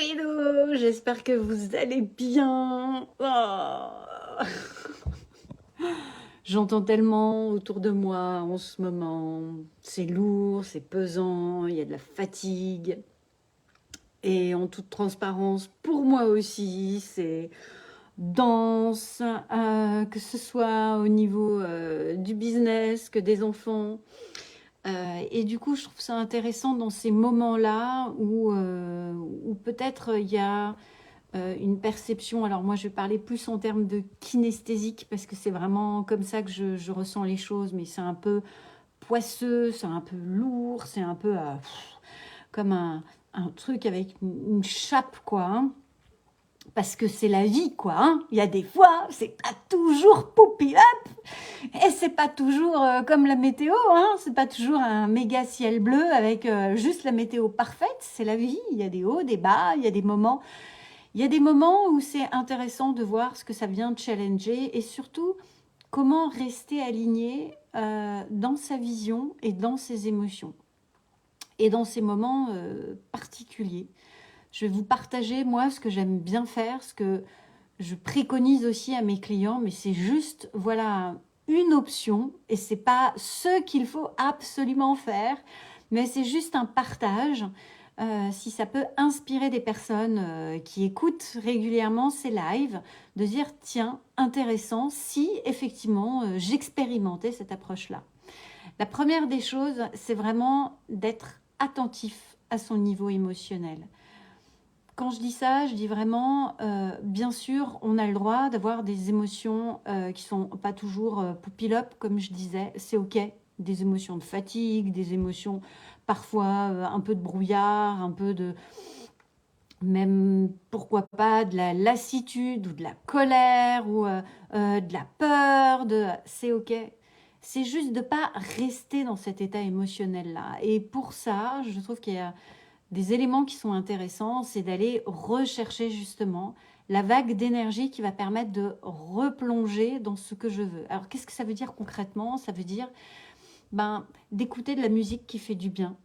Hello, j'espère que vous allez bien. Oh. J'entends tellement autour de moi en ce moment. C'est lourd, c'est pesant, il y a de la fatigue. Et en toute transparence, pour moi aussi, c'est dense, que ce soit au niveau du business, que des enfants. Et du coup, je trouve ça intéressant dans ces moments-là où peut-être il y a une perception. Alors moi, je vais parler plus en termes de kinesthésique parce que c'est vraiment comme ça que je ressens les choses, mais c'est un peu poisseux, c'est un peu lourd, c'est un peu comme un truc avec une chape, quoi. Hein. Parce que c'est la vie, quoi. Hein. Il y a des fois, c'est pas toujours poupi up, et c'est pas toujours comme la météo. Hein. C'est pas toujours un méga ciel bleu avec juste la météo parfaite. C'est la vie. Il y a des hauts, des bas, il y a des moments. Il y a des moments où c'est intéressant de voir ce que ça vient challenger et surtout comment rester aligné dans sa vision et dans ses émotions. Et dans ces moments particuliers, je vais vous partager moi ce que j'aime bien faire, ce que je préconise aussi à mes clients, mais c'est juste voilà une option et c'est pas ce qu'il faut absolument faire, mais c'est juste un partage. Si ça peut inspirer des personnes qui écoutent régulièrement ces lives, de dire tiens, intéressant, si effectivement j'expérimentais cette approche-là. La première des choses, c'est vraiment d'être attentif à son niveau émotionnel. Quand je dis ça, je dis vraiment, bien sûr, on a le droit d'avoir des émotions qui sont pas toujours poupilop, comme je disais, c'est ok. Des émotions de fatigue, des émotions parfois un peu de brouillard, un peu de même pourquoi pas de la lassitude ou de la colère ou de la peur, c'est ok. C'est juste de pas rester dans cet état émotionnel là. Et pour ça, je trouve qu'il y a des éléments qui sont intéressants, c'est d'aller rechercher justement la vague d'énergie qui va permettre de replonger dans ce que je veux. Alors qu'est-ce que ça veut dire concrètement? Ça veut dire d'écouter de la musique qui fait du bien.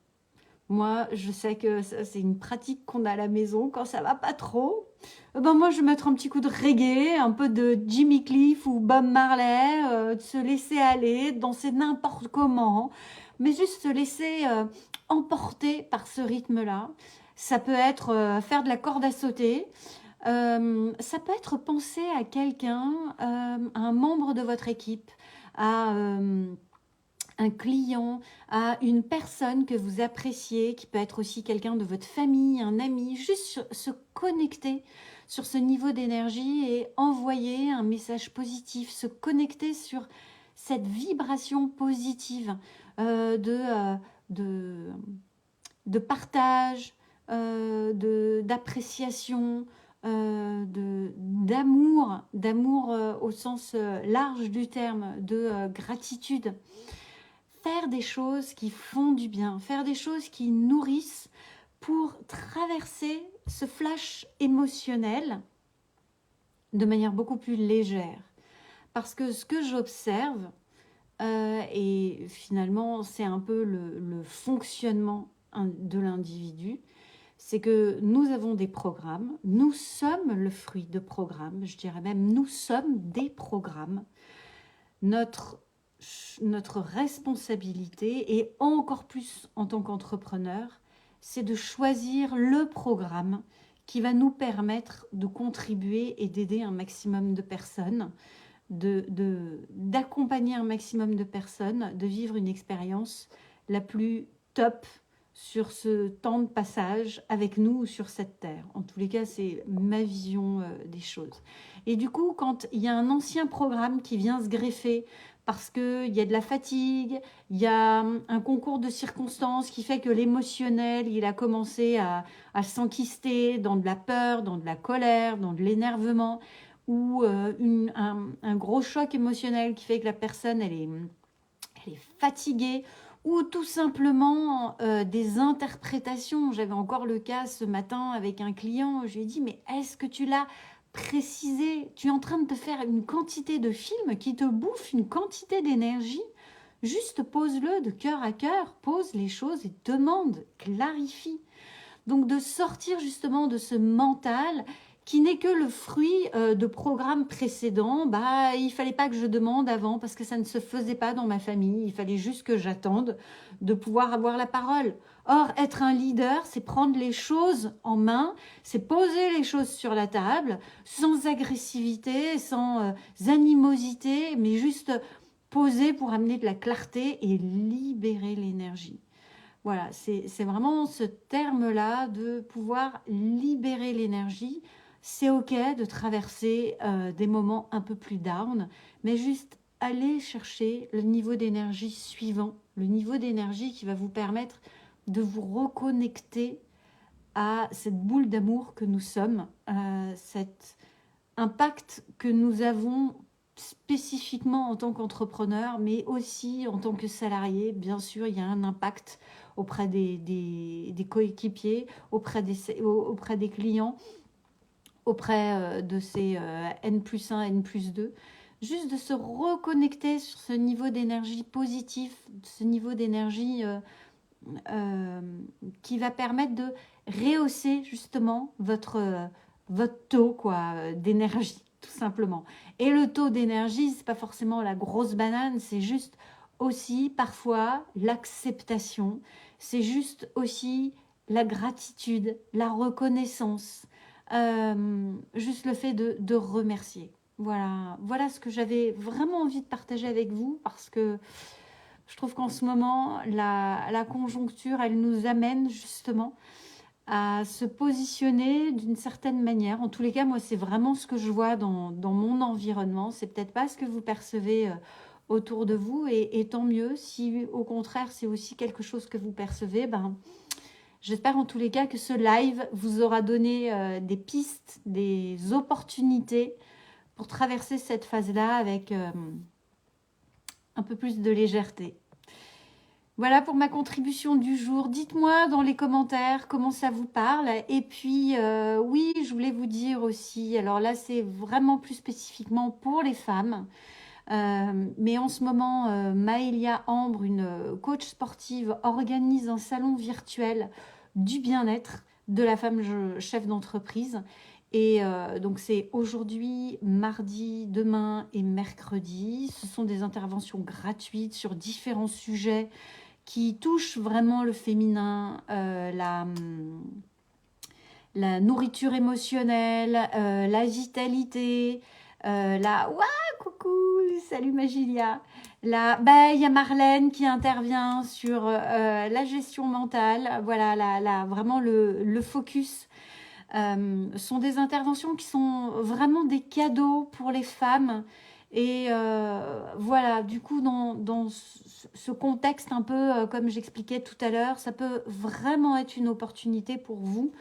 Moi, je sais que c'est une pratique qu'on a à la maison quand ça va pas trop. Moi, je vais mettre un petit coup de reggae, un peu de Jimmy Cliff ou Bob Marley, de se laisser aller, danser n'importe comment, mais juste se laisser emporter par ce rythme-là. Ça peut être faire de la corde à sauter. Ça peut être penser à quelqu'un, à un membre de votre équipe, à un client, à une personne que vous appréciez, qui peut être aussi quelqu'un de votre famille, un ami, juste se connecter sur ce niveau d'énergie et envoyer un message positif, se connecter sur cette vibration positive de, de partage, d'appréciation, d'amour au sens large du terme, de gratitude. Faire des choses qui font du bien, faire des choses qui nourrissent pour traverser ce flash émotionnel de manière beaucoup plus légère. Parce que ce que j'observe, et finalement c'est un peu le fonctionnement de l'individu, c'est que nous avons des programmes, nous sommes le fruit de programmes, je dirais même nous sommes des programmes. Notre responsabilité, et encore plus en tant qu'entrepreneur, c'est de choisir le programme qui va nous permettre de contribuer et d'aider un maximum de personnes, d'accompagner un maximum de personnes, de vivre une expérience la plus top sur ce temps de passage avec nous sur cette terre. En tous les cas, c'est ma vision des choses. Et du coup, quand il y a un ancien programme qui vient se greffer parce qu'il y a de la fatigue, il y a un concours de circonstances qui fait que l'émotionnel, il a commencé à s'enquister dans de la peur, dans de la colère, dans de l'énervement, ou un gros choc émotionnel qui fait que la personne, elle est fatiguée, ou tout simplement des interprétations. J'avais encore le cas ce matin avec un client, je lui ai dit, mais est-ce que tu l'as précisé? Tu es en train de te faire une quantité de films qui te bouffent une quantité d'énergie. Juste pose-le de cœur à cœur, pose les choses et demande, clarifie. Donc de sortir justement de ce mental qui n'est que le fruit de programmes précédents. Bah, il fallait pas que je demande avant parce que ça ne se faisait pas dans ma famille. Il fallait juste que j'attende de pouvoir avoir la parole. Or, être un leader, c'est prendre les choses en main, c'est poser les choses sur la table, sans agressivité, sans animosité, mais juste poser pour amener de la clarté et libérer l'énergie. Voilà, c'est vraiment ce terme-là de pouvoir libérer l'énergie. C'est OK de traverser des moments un peu plus down, mais juste aller chercher le niveau d'énergie suivant, le niveau d'énergie qui va vous permettre de vous reconnecter à cette boule d'amour que nous sommes, cet impact que nous avons spécifiquement en tant qu'entrepreneur, mais aussi en tant que salarié. Bien sûr, il y a un impact auprès des coéquipiers, auprès des clients, auprès de ces N+1, N+2. Juste de se reconnecter sur ce niveau d'énergie positif, ce niveau d'énergie qui va permettre de rehausser justement votre taux d'énergie, tout simplement. Et le taux d'énergie, c'est pas forcément la grosse banane, c'est juste aussi parfois l'acceptation, c'est juste aussi la gratitude, la reconnaissance, juste le fait de remercier. Voilà ce que j'avais vraiment envie de partager avec vous parce que je trouve qu'en ce moment, la conjoncture, elle nous amène justement à se positionner d'une certaine manière. En tous les cas, moi, c'est vraiment ce que je vois dans mon environnement. C'est peut-être pas ce que vous percevez autour de vous, et tant mieux. Si au contraire, c'est aussi quelque chose que vous percevez, ben, j'espère en tous les cas que ce live vous aura donné des pistes, des opportunités pour traverser cette phase-là avec un peu plus de légèreté. Voilà pour ma contribution du jour. Dites-moi dans les commentaires comment ça vous parle. Et puis, oui, je voulais vous dire aussi, alors là, c'est vraiment plus spécifiquement pour les femmes. Mais en ce moment, Maëlia Ambre, une coach sportive, organise un salon virtuel du bien-être de la femme chef d'entreprise. Et donc, c'est aujourd'hui, mardi, demain et mercredi. Ce sont des interventions gratuites sur différents sujets qui touchent vraiment le féminin, la nourriture émotionnelle, la vitalité, Ouah, coucou, salut Magilia. Il y a Marlène qui intervient sur la gestion mentale. Voilà, vraiment le focus. Sont des interventions qui sont vraiment des cadeaux pour les femmes. Et voilà, du coup, dans ce contexte un peu, comme j'expliquais tout à l'heure, ça peut vraiment être une opportunité pour vous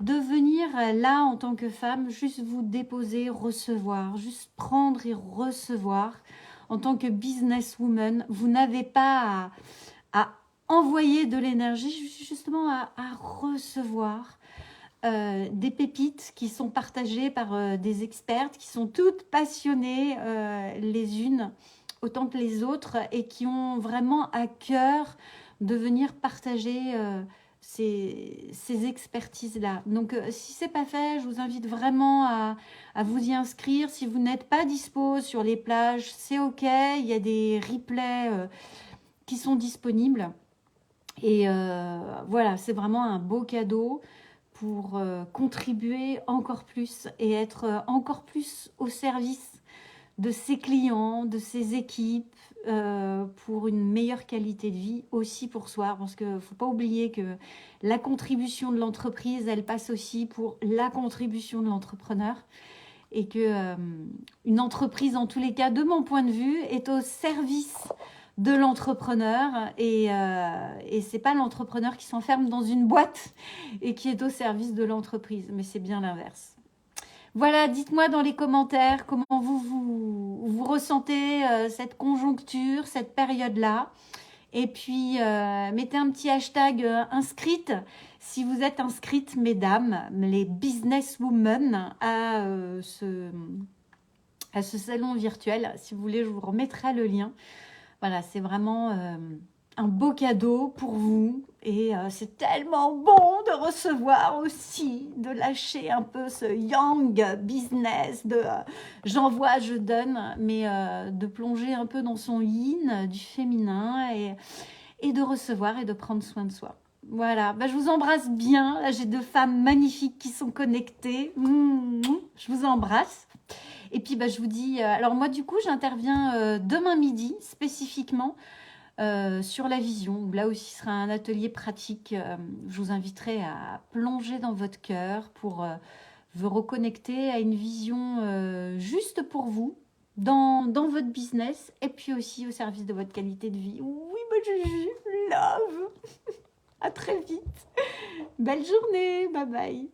de venir là en tant que femme, juste vous déposer, recevoir, juste prendre et recevoir. En tant que businesswoman, vous n'avez pas à envoyer de l'énergie, justement à recevoir des pépites qui sont partagées par des expertes qui sont toutes passionnées les unes autant que les autres et qui ont vraiment à cœur de venir partager ces expertises-là. Donc, si ce n'est pas fait, je vous invite vraiment à vous y inscrire. Si vous n'êtes pas dispo sur les plages, c'est OK. Il y a des replays qui sont disponibles. Et voilà, c'est vraiment un beau cadeau pour contribuer encore plus et être encore plus au service de ses clients, de ses équipes, pour une meilleure qualité de vie aussi pour soi. Parce qu'il ne faut pas oublier que la contribution de l'entreprise, elle passe aussi pour la contribution de l'entrepreneur. Et que une entreprise, en tous les cas, de mon point de vue, est au service de l'entrepreneur. Et ce n'est pas l'entrepreneur qui s'enferme dans une boîte et qui est au service de l'entreprise. Mais c'est bien l'inverse. Voilà, dites-moi dans les commentaires comment vous ressentez cette conjoncture, cette période-là. Et puis, mettez un petit hashtag inscrite si vous êtes inscrites, mesdames, les businesswomen, à ce salon virtuel. Si vous voulez, je vous remettrai le lien. Voilà, c'est vraiment un beau cadeau pour vous. Et c'est tellement bon de recevoir aussi, de lâcher un peu ce yang business, de j'envoie, je donne, mais de plonger un peu dans son yin, du féminin, et de recevoir et de prendre soin de soi. Voilà, bah, je vous embrasse bien. Là, j'ai 2 femmes magnifiques qui sont connectées. Je vous embrasse. Et puis, bah, je vous dis... alors moi, du coup, j'interviens demain midi, spécifiquement, sur la vision. Où là aussi, ce sera un atelier pratique. Je vous inviterai à plonger dans votre cœur pour vous reconnecter à une vision juste pour vous, dans votre business, et puis aussi au service de votre qualité de vie. Oui, ma Juju, love. À très vite. Belle journée. Bye bye.